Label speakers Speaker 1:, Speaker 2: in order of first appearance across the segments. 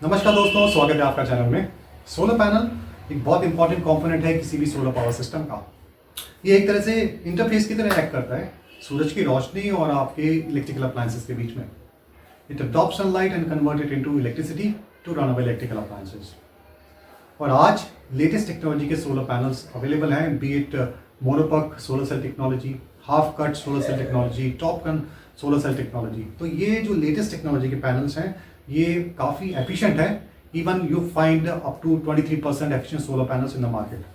Speaker 1: नमस्कार दोस्तों, स्वागत है आपका चैनल में। सोलर पैनल एक बहुत इंपॉर्टेंट कंपोनेंट है किसी भी सोलर पावर सिस्टम का। ये एक तरह से इंटरफेस की तरह एक्ट करता है सूरज की रोशनी और आपके इलेक्ट्रिकल अप्लायंसेस के बीच में। It adopt sunlight and convert it into electricity to run away electrical appliances. और आज लेटेस्ट टेक्नोलॉजी के सोलर पैनल्स अवेलेबल हैं, be it monoperc solar cell technology, half cut solar cell technology, TOPCon solar cell technology. तो ये जो latest technology के panels हैं ये काफ़ी एफिशिएंट है। Even you find up to 23% efficient solar panels in the market.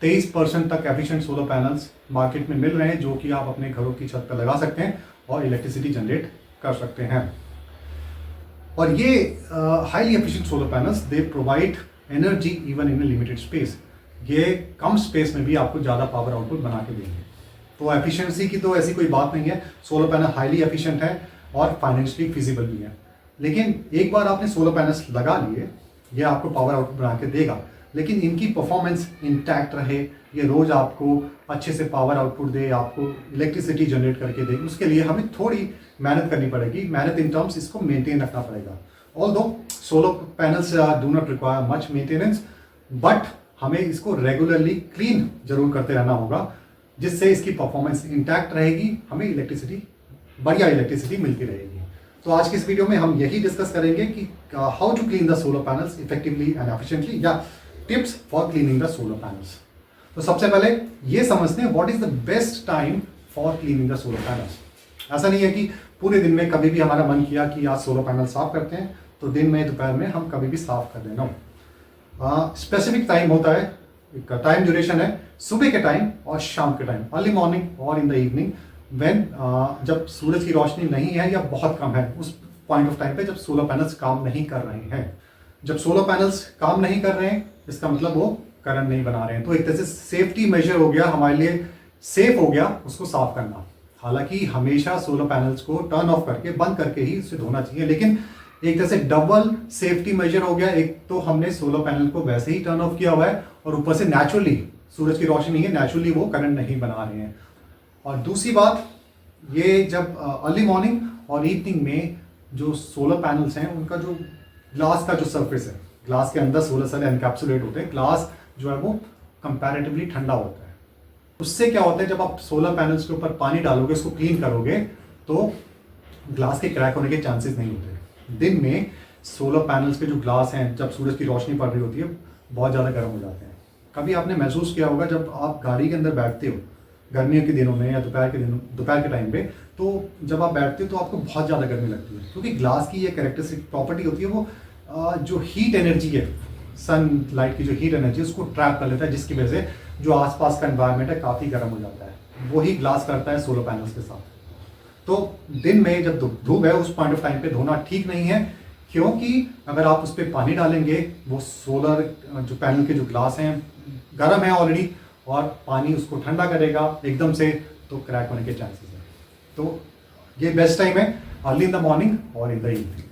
Speaker 1: 23% तक efficient solar panels market में मिल रहे हैं, जो कि आप अपने घरों की छत पर लगा सकते हैं और इलेक्ट्रिसिटी जनरेट कर सकते हैं। और ये highly efficient solar panels they provide energy even in limited space. ये कम स्पेस में भी आपको ज़्यादा पावर आउटपुट बना के देंगे। तो एफिशिएंसी की तो ऐसी कोई बात नहीं है। सोलर पैनल हाईली एफिशिएंट है और फाइनेंशियली फिजिबल भी है। लेकिन एक बार आपने सोलर पैनल्स लगा लिए, ये आपको पावर आउटपुट बना के देगा, लेकिन इनकी परफॉर्मेंस इंटैक्ट रहे, ये रोज़ आपको अच्छे से पावर आउटपुट दे, आपको इलेक्ट्रिसिटी जनरेट करके दे, उसके लिए हमें थोड़ी मेहनत करनी पड़ेगी। मेहनत इन टर्म्स इसको मेंटेन रखना पड़ेगा। Although solar panels do not require much maintenance, but हमें इसको रेगुलरली क्लीन जरूर करते रहना होगा, जिससे इसकी परफॉर्मेंस इंटैक्ट रहेगी, हमें इलेक्ट्रिसिटी बढ़िया इलेक्ट्रिसिटी मिलती रहेगी। तो आज की इस वीडियो में हम यही डिस्कस करेंगे कि how to clean the solar panels effectively and efficiently, या tips for cleaning the solar panels. तो सबसे पहले ये समझते हैं what is the best time for cleaning the solar panels. ऐसा नहीं है कि पूरे दिन में कभी भी हमारा मन किया कि आज सोलर पैनल साफ करते हैं तो दिन में दोपहर में हम कभी भी साफ कर देना। स्पेसिफिक टाइम होता है, टाइम ड्यूरेशन है सुबह के टाइम और शाम के टाइम, अर्ली मॉर्निंग और इन द इवनिंग, व्हेन जब सूरज की रोशनी नहीं है या बहुत कम है, उस पॉइंट ऑफ टाइम पे जब सोलर पैनल्स काम नहीं कर रहे हैं। जब सोलर पैनल्स काम नहीं कर रहे हैं इसका मतलब वो करंट नहीं बना रहे हैं। तो एक तरह से सेफ्टी मेजर हो गया, हमारे लिए सेफ हो गया उसको साफ करना। हालांकि हमेशा सोलर पैनल्स को टर्न ऑफ करके बंद करके ही उसे धोना चाहिए, लेकिन एक तरह से डबल सेफ्टी मेजर हो गया। एक तो हमने सोलर पैनल को वैसे ही टर्न ऑफ किया हुआ है और ऊपर से नेचुरली सूरज की रोशनी है, नेचुरली वो करंट नहीं बना रहे हैं। और दूसरी बात, ये जब अर्ली मॉर्निंग और इवनिंग में जो सोलर पैनल्स हैं उनका जो ग्लास का जो सरफेस है, ग्लास के अंदर सोलर सेल एनकैप्सुलेट होते हैं, ग्लास जो है वो कंपैरेटिवली ठंडा होता है। उससे क्या होता है, जब आप सोलर पैनल्स के ऊपर पानी डालोगे, उसको क्लीन करोगे, तो ग्लास के क्रैक होने के चांसेस नहीं होते। दिन में सोलर पैनल्स के जो ग्लास हैं, जब सूरज की रोशनी पड़ रही होती है, बहुत ज़्यादा गर्म हो जाते हैं। कभी आपने महसूस किया होगा जब आप गाड़ी के अंदर बैठते हो गर्मियों के दिनों में या दोपहर के टाइम पे, तो जब आप बैठते हो तो आपको बहुत ज़्यादा गर्मी लगती है, क्योंकि ग्लास की ये कैरेक्टरिस्टिक प्रॉपर्टी होती है, वो जो हीट एनर्जी है, सन लाइट की जो हीट एनर्जी उसको ट्रैप कर लेता है, जिसकी वजह से जो आसपास का एनवायरनमेंट है काफ़ी गर्म हो जाता है। वही ग्लास करता है सोलर पैनल्स के साथ। तो दिन में जब धूप है उस पॉइंट ऑफ टाइम पे धोना ठीक नहीं है, क्योंकि अगर आप उस पर पानी डालेंगे, वो सोलर जो पैनल के जो ग्लास हैं गर्म है ऑलरेडी, और पानी उसको ठंडा करेगा एकदम से, तो क्रैक होने के चांसेस हैं। तो ये बेस्ट टाइम है अर्ली इन द मॉर्निंग और इन द इवनिंग।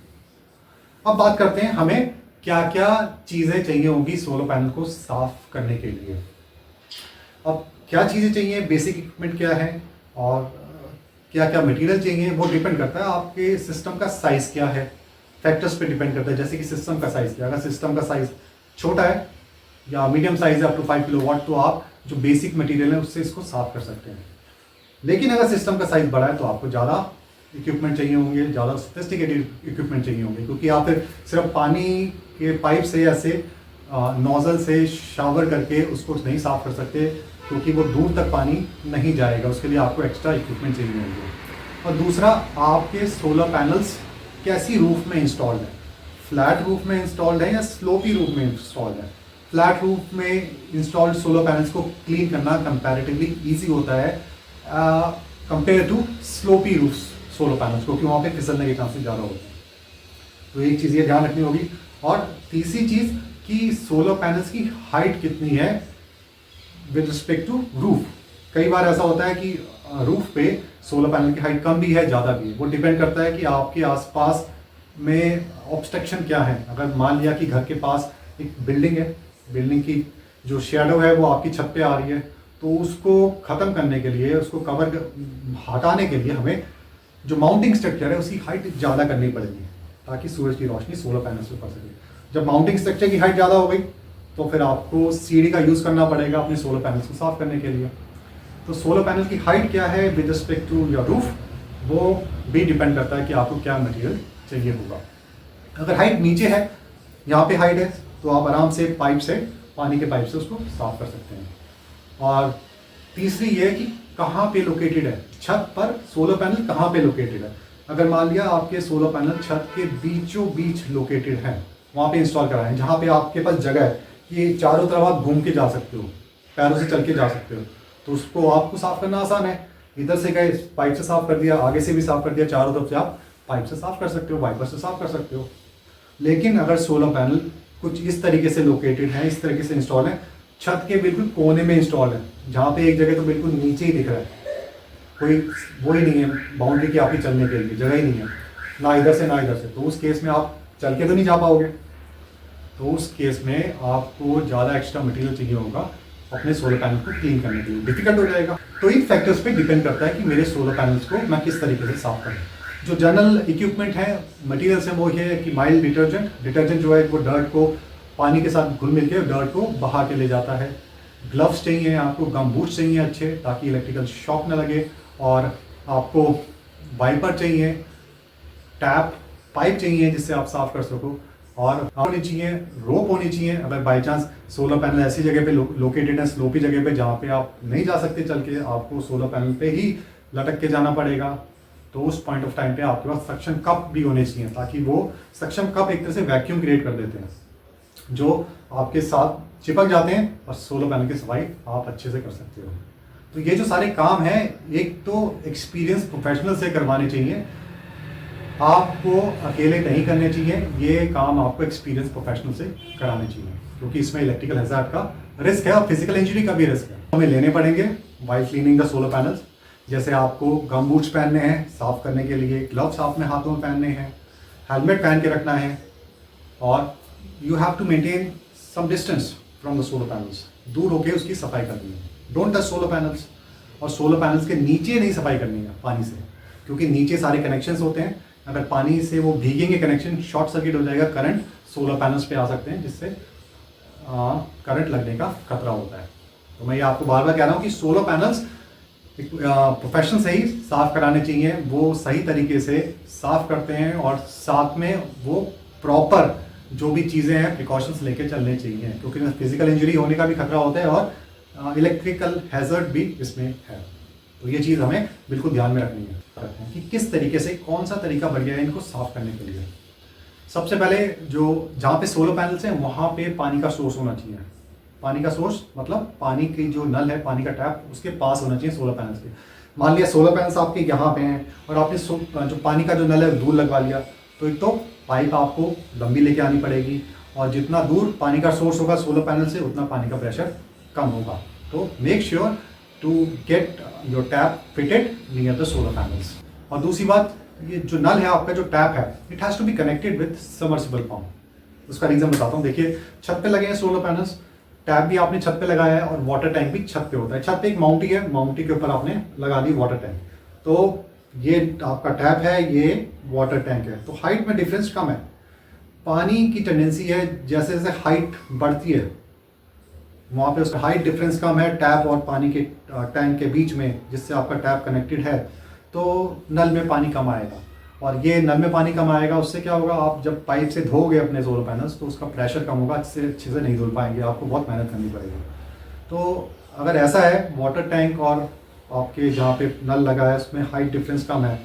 Speaker 1: अब बात करते हैं हमें क्या क्या चीज़ें चाहिए होगी सोलर पैनल को साफ करने के लिए। अब क्या चीज़ें चाहिए, बेसिक इक्विपमेंट क्या है और क्या क्या मटेरियल चाहिए, वो डिपेंड करता है आपके सिस्टम का साइज़ क्या है, फैक्टर्स पे डिपेंड करता है। जैसे कि सिस्टम का साइज़ क्या, अगर सिस्टम का साइज़ छोटा है या मीडियम साइज़ है अप टू 5 किलोवाट, तो आप जो बेसिक मटेरियल है उससे इसको साफ कर सकते हैं। लेकिन अगर सिस्टम का साइज़ बड़ा है तो आपको ज़्यादा इक्विपमेंट चाहिए होंगे, ज़्यादा सोफिस्टिकेटेड इक्विपमेंट चाहिए होंगे, क्योंकि आप फिर सिर्फ पानी के पाइप से ऐसे नोजल से शावर करके उसको नहीं साफ कर सकते, क्योंकि वो दूर तक पानी नहीं जाएगा। उसके लिए आपको एक्स्ट्रा इक्विपमेंट चाहिए होंगे। और दूसरा, आपके सोलर पैनल्स कैसी रूफ में इंस्टॉल्ड है, फ्लैट रूफ में इंस्टॉल्ड है या स्लोपी रूफ में इंस्टॉल्ड है। फ्लैट रूफ में इंस्टॉल्ड सोलर पैनल्स को क्लीन करना कंपैरेटिवली इजी होता है compare to slopy roof solar panels, क्योंकि वहाँ पे फिसलने के चांसेस ज़्यादा होते हैं। तो एक चीज़ ये ध्यान रखनी होगी। और तीसरी चीज़ कि सोलर पैनल्स की हाइट कितनी है विद रिस्पेक्ट टू रूफ। कई बार ऐसा होता है कि रूफ पे सोलर पैनल की हाइट कम भी है, ज़्यादा भी है। वो डिपेंड करता है कि आपके आसपास में ऑब्स्ट्रक्शन क्या है। अगर मान लिया कि घर के पास एक बिल्डिंग है, बिल्डिंग की जो शेडो है वो आपकी छत पे आ रही है, तो उसको ख़त्म करने के लिए, उसको हटाने के लिए हमें जो माउंटिंग स्ट्रक्चर है उसकी हाइट ज़्यादा करनी पड़ेगी। ताकि सूरज की रोशनी सोलर पैनल से पड़ सके। जब माउंटिंग स्ट्रक्चर की हाइट ज़्यादा हो गई तो फिर आपको सीढ़ी का यूज़ करना पड़ेगा अपने सोलर पैनल्स को साफ करने के लिए। तो सोलर पैनल की हाइट क्या है with respect to your roof, वो भी डिपेंड करता है कि आपको क्या मटेरियल चाहिए होगा। अगर हाइट नीचे है, यहाँ पे हाइट है, तो आप आराम से पाइप से, पानी के पाइप से उसको साफ कर सकते हैं। और तीसरी ये है कि कहाँ पे लोकेटेड है, छत पर सोलर पैनल कहाँ पे लोकेटेड है। अगर मान लिया आपके सोलर पैनल छत के बीचों बीच लोकेटेड है, वहाँ पे इंस्टॉल कराएं जहाँ पे आपके पास जगह है कि चारों तरफ आप घूम के जा सकते हो, पैरों से चल के जा सकते हो, तो उसको आपको साफ करना आसान है। इधर से गए पाइप से साफ कर दिया, आगे से भी साफ कर दिया, चारों तरफ से आप पाइप से साफ कर सकते हो, वाइपर से साफ कर सकते हो। लेकिन अगर सोलर पैनल कुछ इस तरीके से लोकेटेड है, इस तरीके से इंस्टॉल है, छत के बिल्कुल कोने में इंस्टॉल है, जहाँ पे एक जगह तो बिल्कुल नीचे ही दिख रहा है, कोई वो ही नहीं है बाउंड्री की आपकी चलने के लिए जगह ही नहीं है, ना इधर से ना इधर से, तो उस केस में आप चल के तो नहीं जा पाओगे। तो उस केस में आपको ज़्यादा एक्स्ट्रा मटेरियल चाहिए होगा अपने सोलर पैनल को क्लीन करने के लिए, डिफिकल्ट हो जाएगा। तो इन फैक्टर्स पे डिपेंड करता है कि मेरे सोलर पैनल्स को मैं किस तरीके से साफ करूँ। जो जनरल इक्विपमेंट है, मटेरियल्स है, वो ये है कि माइल्ड डिटर्जेंट जो है वो डर्ट को पानी के साथ घुल मिल के डर्ट को बहा के ले जाता है। ग्लव्स चाहिए आपको, गम बूट्स चाहिए अच्छे ताकि इलेक्ट्रिकल शॉक न लगे, और आपको वाइपर चाहिए, टैप पाइप चाहिए जिससे आप साफ कर सको, और होनी चाहिए, रोप होनी चाहिए। अगर बाई चांस सोलर पैनल ऐसी जगह पे लोकेटेड है, स्लोपी जगह पे, जहाँ पे आप नहीं जा सकते चल के, आपको सोलर पैनल पे ही लटक के जाना पड़ेगा, तो उस पॉइंट ऑफ टाइम पे आपके पास सक्शन कप भी होने चाहिए, ताकि वो सक्शन कप एक तरह से वैक्यूम क्रिएट कर देते हैं जो आपके साथ चिपक जाते हैं, और सोलर पैनल की सफाई आप अच्छे से कर सकते हो। तो ये जो सारे काम हैं, एक तो एक्सपीरियंस प्रोफेशनल से करवाने चाहिए, आपको अकेले नहीं करने चाहिए, ये काम आपको एक्सपीरियंस प्रोफेशनल से कराने चाहिए, क्योंकि इसमें इलेक्ट्रिकल हैजार्ड का रिस्क है और फिजिकल इंजरी का भी रिस्क है। हमें लेने पड़ेंगे while cleaning the solar panels, जैसे आपको गम बूट्स पहनने हैं साफ करने के लिए, ग्लव्स अपने हाथों में पहनने हैं, हेलमेट पहन के रखना है, और you have to maintain some distance from the solar panels, दूर होकर उसकी सफाई करनी है। डोंट टच सोलर पैनल्स, और सोलर पैनल्स के नीचे नहीं सफाई करनी है पानी से, क्योंकि नीचे सारे कनेक्शंस होते हैं। अगर पानी से वो भीगेंगे कनेक्शन, शॉर्ट सर्किट हो जाएगा, करंट सोलर पैनल्स पे आ सकते हैं, जिससे करंट लगने का खतरा होता है। तो मैं ये आपको बार बार कह रहा हूँ कि सोलर पैनल्स प्रोफेशनल से ही साफ कराने चाहिए, वो सही तरीके से साफ करते हैं, और साथ में वो प्रॉपर जो भी चीज़ें हैं प्रिकॉशंस लेके चलने चाहिए, क्योंकि फिजिकल इंजरी होने का भी खतरा होता है और इलेक्ट्रिकल हैजर्ड भी इसमें है। तो ये चीज़ हमें बिल्कुल ध्यान में रखनी है कि किस तरीके से, कौन सा तरीका बढ़िया है इनको साफ करने के लिए। सबसे पहले जो जहाँ पे सोलर पैनल्स हैं वहाँ पे पानी का सोर्स होना चाहिए। पानी का सोर्स मतलब पानी की जो नल है, पानी का टैप उसके पास होना चाहिए सोलर पैनल्स के। मान लिया सोलर पैनल्स आपके यहाँ पे हैं और आपने जो पानी का जो नल है दूर लगवा लिया, तो एक तो पाइप आपको लंबी लेके आनी पड़ेगी, और जितना दूर पानी का सोर्स होगा सोलर पैनल से उतना पानी का प्रेशर कम होगा। तो make sure to get your tap fitted near the solar panels. और दूसरी बात, ये जो नल है आपका, जो टैप है, it has to be connected with submersible pump. उसका रीज़न बताता हूँ। देखिए, छत पे लगे हैं सोलर पैनल्स, टैप भी आपने छत पे लगाया है, और वाटर टैंक भी छत पे होता है। छत पे एक माउंटी है, माउंटी के ऊपर आपने लगा दी वाटर टैंक, तो ये आपका टैप है, ये वाटर टैंक है, तो हाइट में डिफरेंस कम है। पानी की टेंडेंसी है जैसे जैसे हाइट बढ़ती है वहाँ पे उसका हाइट डिफरेंस कम है टैप और पानी के टैंक के बीच में, जिससे आपका टैप कनेक्टेड है, तो नल में पानी कम आएगा। और ये नल में पानी कम आएगा, उससे क्या होगा, आप जब पाइप से धोगे अपने सोलर पैनल्स तो उसका प्रेशर कम होगा, अच्छे से नहीं धुल पाएंगे, आपको बहुत मेहनत करनी पड़ेगी। तो अगर ऐसा है, वाटर टैंक और आपके जहाँ पे नल लगा है उसमें हाइट डिफरेंस कम है,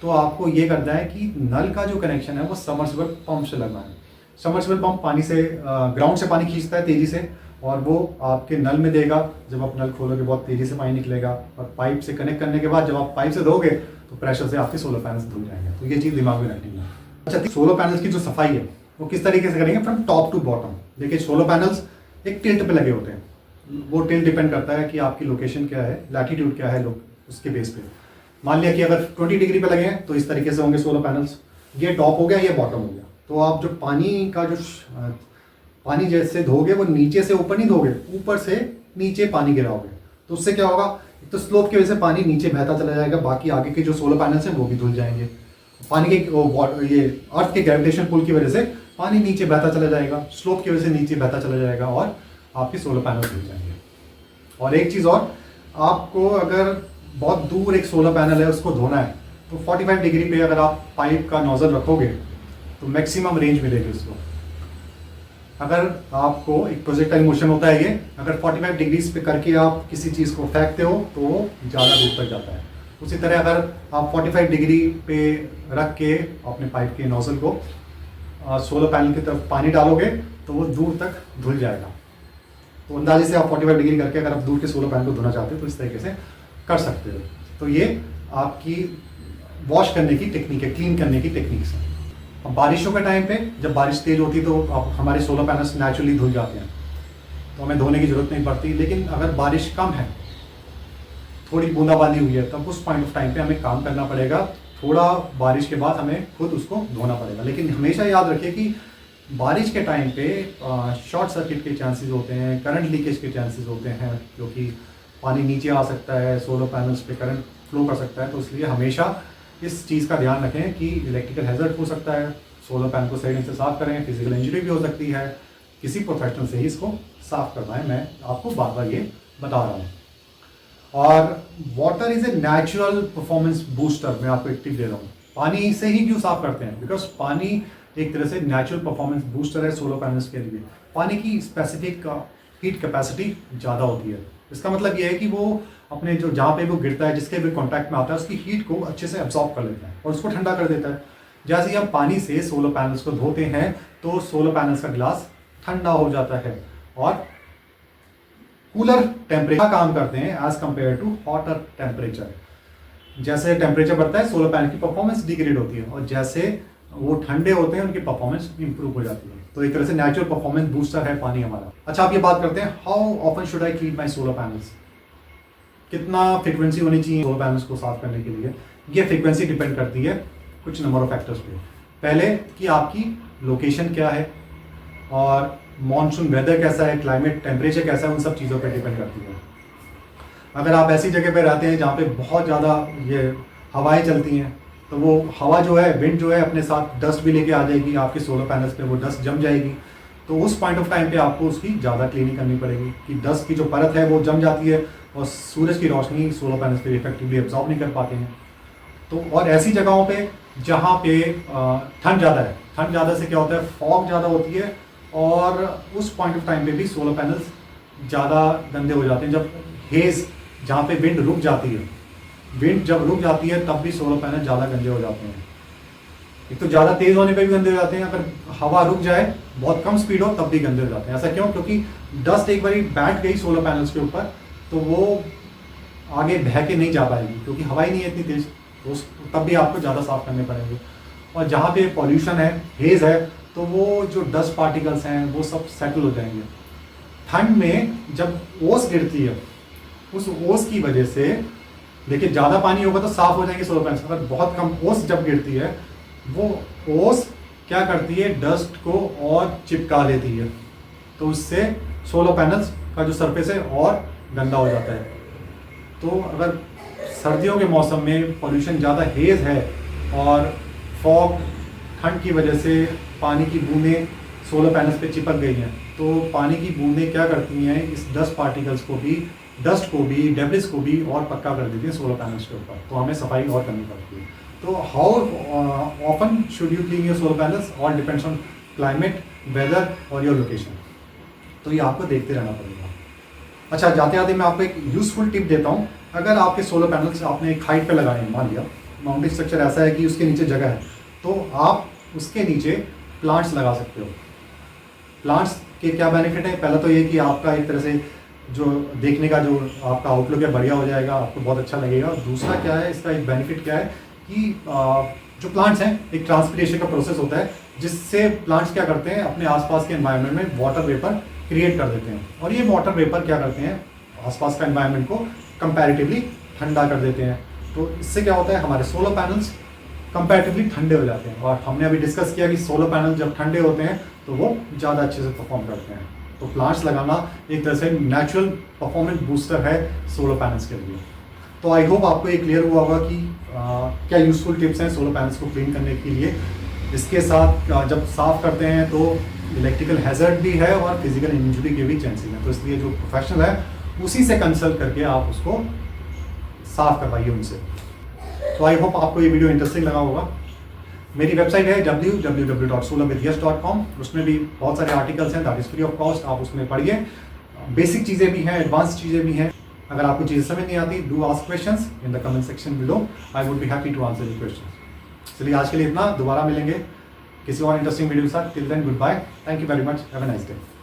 Speaker 1: तो आपको ये करना है कि नल का जो कनेक्शन है वो सबमर्सिबल पंप से लगवाना है। सबमर्सिबल पंप पानी से ग्राउंड से पानी खींचता है तेज़ी से, और वो आपके नल में देगा। जब आप नल खोलोगे बहुत तेज़ी से पानी निकलेगा, और पाइप से कनेक्ट करने के बाद जब आप पाइप से धोगे तो प्रेशर से आपके सोलर पैनल्स धुल जाएंगे। तो ये चीज़ दिमाग में रखनी है। अच्छा, सोलर पैनल्स की जो सफाई है वो किस तरीके से करेंगे, फ्रॉम टॉप टू बॉटम। देखिए, सोलर पैनल्स एक टिल्ट पे लगे होते हैं, वो टिल्ट डिपेंड करता है कि आपकी लोकेशन क्या है, लैटीट्यूड क्या है, उसके बेस पे। मान लिया कि अगर 20 डिग्री पे लगे हैं तो इस तरीके से होंगे सोलर पैनल्स, ये टॉप हो गया, ये बॉटम हो गया। तो आप जो पानी का जो पानी जैसे धोगे वो नीचे से ऊपर नहीं धोगे, ऊपर से नीचे पानी गिराओगे, तो उससे क्या होगा, एक तो स्लोप की वजह से पानी नीचे बहता चला जाएगा, बाकी आगे के जो सोलर पैनल्स हैं वो भी धुल जाएंगे। पानी के ये अर्थ के ग्रेविटेशन पुल की वजह से पानी नीचे बहता चला जाएगा, स्लोप की वजह से नीचे बहता चला जाएगा और आपके सोलर पैनल धुल जाएंगे। और एक चीज़ और, आपको अगर बहुत दूर एक सोलर पैनल है उसको धोना है तो 45 डिग्री पे अगर आप पाइप का नोजल रखोगे तो मैक्सिमम रेंज मिलेगी उसको। अगर आपको एक प्रोजेक्टाइल मोशन होता है ये, अगर 45 डिग्रीज पे करके आप किसी चीज़ को फेंकते हो तो वो ज़्यादा दूर तक जाता है। उसी तरह अगर आप 45 डिग्री पे रख के अपने पाइप के नोजल को सोलर पैनल की तरफ पानी डालोगे तो वो दूर तक धुल जाएगा। तो अंदाजे से आप 45 डिग्री करके अगर आप दूर के सोलर पैनल को धोना चाहते हो तो इस तरीके से कर सकते हो। तो ये आपकी वॉश करने की टेक्निक है, क्लीन करने की टेक्निक्स है। अब बारिशों के टाइम पे जब बारिश तेज होती है तो हमारे सोलर पैनल्स नेचुरली धुल जाते हैं, तो हमें धोने की जरूरत नहीं पड़ती। लेकिन अगर बारिश कम है, थोड़ी बूंदाबांदी हुई है, तब उस पॉइंट ऑफ टाइम पे हमें काम करना पड़ेगा। थोड़ा बारिश के बाद हमें खुद उसको धोना पड़ेगा। लेकिन हमेशा याद रखिए कि बारिश के टाइम पे शॉर्ट सर्किट के चांसेस होते हैं, करंट लीकेज के चांसेस होते हैं, क्योंकि पानी नीचे आ सकता है, सोलर पैनल्स पे करंट फ्लो कर सकता है। तो इसलिए हमेशा इस चीज़ का ध्यान रखें कि इलेक्ट्रिकल हैजर्ड हो सकता है, सोलर पैनल को सही ढंग से साफ करें, फिजिकल इंजरी भी हो सकती है, किसी प्रोफेशनल से ही इसको साफ करना है। मैं आपको बार बार ये बता रहा हूँ। और water is a natural performance booster. मैं आपको एक टिप दे रहा हूँ, पानी से ही क्यों साफ करते हैं, बिकॉज पानी एक तरह से नेचुरल परफॉर्मेंस बूस्टर है सोलर पैनल्स के लिए। पानी की स्पेसिफिक हीट कैपेसिटी ज़्यादा होती है। इसका मतलब ये है कि वो अपने जो जहाँ पे वो गिरता है, जिसके भी कॉन्टैक्ट में आता है, उसकी हीट को अच्छे से एब्जॉर्ब कर लेता है और उसको ठंडा कर देता है। जैसे ही हम पानी से सोलर पैनल्स को धोते हैं तो सोलर पैनल्स का ग्लास ठंडा हो जाता है और कूलर टेम्परेचर काम करते हैं as compare to hotter temperature. जैसे टेम्परेचर बढ़ता है सोलर पैनल की परफॉर्मेंस डिग्रेड होती है, और जैसे वो ठंडे होते हैं उनकी परफॉर्मेंस इंप्रूव हो जाती है। तो एक तरह से नेचुरल परफॉर्मेंस बूस्टर है पानी हमारा। अच्छा, आप ये बात करते हैं how often should I clean my solar panels, कितना फ्रिक्वेंसी होनी चाहिए सोलर पैनल्स को साफ करने के लिए। ये फ्रिक्वेंसी डिपेंड करती है कुछ नंबर ऑफ फैक्टर्स पे। पहले कि आपकी लोकेशन क्या है और मॉनसून वेदर कैसा है, क्लाइमेट टेम्परेचर कैसा है, उन सब चीज़ों पे डिपेंड करती है। अगर आप ऐसी जगह पे रहते हैं जहाँ पे बहुत ज़्यादा ये हवाएं चलती हैं तो वो हवा जो है, विंड जो है, अपने साथ डस्ट भी लेके आ जाएगी, आपके सोलर पैनल्स पे वो डस्ट जम जाएगी। तो उस पॉइंट ऑफ टाइम पे आपको उसकी ज़्यादा क्लीनिंग करनी पड़ेगी कि डस्ट की जो परत है वो जम जाती है और सूरज की रोशनी सोलर पैनल्स पे इफेक्टिवली एब्जॉर्ब नहीं कर पाते हैं। तो और ऐसी जगहों पे जहाँ पे ठंड ज़्यादा है, ठंड ज़्यादा से क्या होता है, फॉग ज़्यादा होती है और उस पॉइंट ऑफ टाइम पे भी सोलर पैनल्स ज़्यादा गंदे हो जाते हैं। जब हेज, जहाँ पे विंड रुक जाती है, विंड जब रुक जाती है तब भी सोलर पैनल ज़्यादा गंदे हो जाते हैं। एक तो ज़्यादा तेज़ होने पे भी गंदे हो जाते हैं, अगर हवा रुक जाए, बहुत कम स्पीड हो, तब भी गंदे हो जाते हैं। ऐसा क्यों? क्योंकि डस्ट एक बारी बैठ गई सोलर पैनल्स के ऊपर तो वो आगे बह के नहीं जा पाएगी, क्योंकि हवा ही नहीं है इतनी तेज़, तो तब भी आपको ज़्यादा साफ करने पड़ेंगे। और जहाँ पे पॉल्यूशन है, हेज है, तो वो जो डस्ट पार्टिकल्स हैं वो सब सेटल हो जाएंगे। ठंड में जब ओस गिरती है, उस ओस की वजह से, देखिए ज़्यादा पानी होगा तो साफ हो जाएंगे सोलर पैनल्स, अगर बहुत कम ओस जब गिरती है, वो ओस क्या करती है, डस्ट को और चिपका लेती है, तो उससे सोलर पैनल्स का जो सरफेस है और गंदा हो जाता है। तो अगर सर्दियों के मौसम में पॉल्यूशन ज़्यादा, हेज है और फॉग, ठंड की वजह से पानी की बूंदें सोलर पैनल्स पे चिपक गई हैं, तो पानी की बूंदें क्या करती हैं, इस डस्ट पार्टिकल्स को भी, डस्ट को भी, डेब्रिस को भी और पक्का कर देती है सोलर पैनल्स के ऊपर, तो हमें सफाई और करनी पड़ती है। तो how often should you clean your solar panels, all depends on climate, weather और योर लोकेशन। तो ये आपको देखते रहना पड़ेगा। अच्छा, जाते जाते मैं आपको एक यूज़फुल टिप देता हूँ। अगर आपके सोलर पैनल्स आपने एक हाइट पे लगाए हैं, मान लिया माउंटेन स्ट्रक्चर ऐसा है कि उसके नीचे जगह है, तो आप उसके नीचे प्लांट्स लगा सकते हो। प्लांट्स के क्या बेनिफिट है? पहला तो ये कि आपका एक तरह से जो देखने का जो आपका आउटलुक है बढ़िया हो जाएगा, आपको बहुत अच्छा लगेगा। दूसरा क्या है, इसका एक बेनिफिट क्या है कि जो प्लांट्स हैं, एक ट्रांसपिरेशन का प्रोसेस होता है जिससे प्लांट्स क्या करते हैं, अपने आसपास के एनवायरनमेंट में वाटर वेपर क्रिएट कर देते हैं, और ये वाटर वेपर क्या करते हैं, आसपास का एनवायरनमेंट को कंपैरेटिवली ठंडा कर देते हैं। तो इससे क्या होता है, हमारे सोलर पैनल्स कंपैरेटिवली ठंडे हो जाते हैं। और हमने अभी डिस्कस किया कि सोलर पैनल जब ठंडे होते हैं तो वो ज़्यादा अच्छे से परफॉर्म करते हैं। तो प्लांट्स लगाना एक तरह से नेचुरल परफॉर्मेंस बूस्टर है सोलर पैनल्स के लिए। तो आई होप आपको ये क्लियर हुआ होगा कि क्या यूज़फुल टिप्स हैं सोलर पैनल्स को क्लीन करने के लिए। इसके साथ जब साफ़ करते हैं तो इलेक्ट्रिकल हैज़र्ड भी है और फिजिकल इंजरी के भी चांसेस हैं, तो इसलिए जो प्रोफेशनल है उसी से कंसल्ट करके आप उसको साफ़ करवाइए उनसे। तो आई होप आपको ये वीडियो इंटरेस्टिंग लगा होगा। मेरी वेबसाइट है www.solarwithyash.com, उसमें भी बहुत सारे आर्टिकल्स हैं, that is free of cost. आप उसमें पढ़िए, बेसिक चीज़ें भी हैं, एडवांस चीज़ें भी हैं। अगर आपको चीज़ें समझ नहीं आती, do ask questions in the comment section below, I would be happy to answer your questions. चलिए आज के लिए इतना, दोबारा मिलेंगे किसी और इंटरेस्टिंग वीडियो के साथ। Till then goodbye, thank you very much, have a nice day.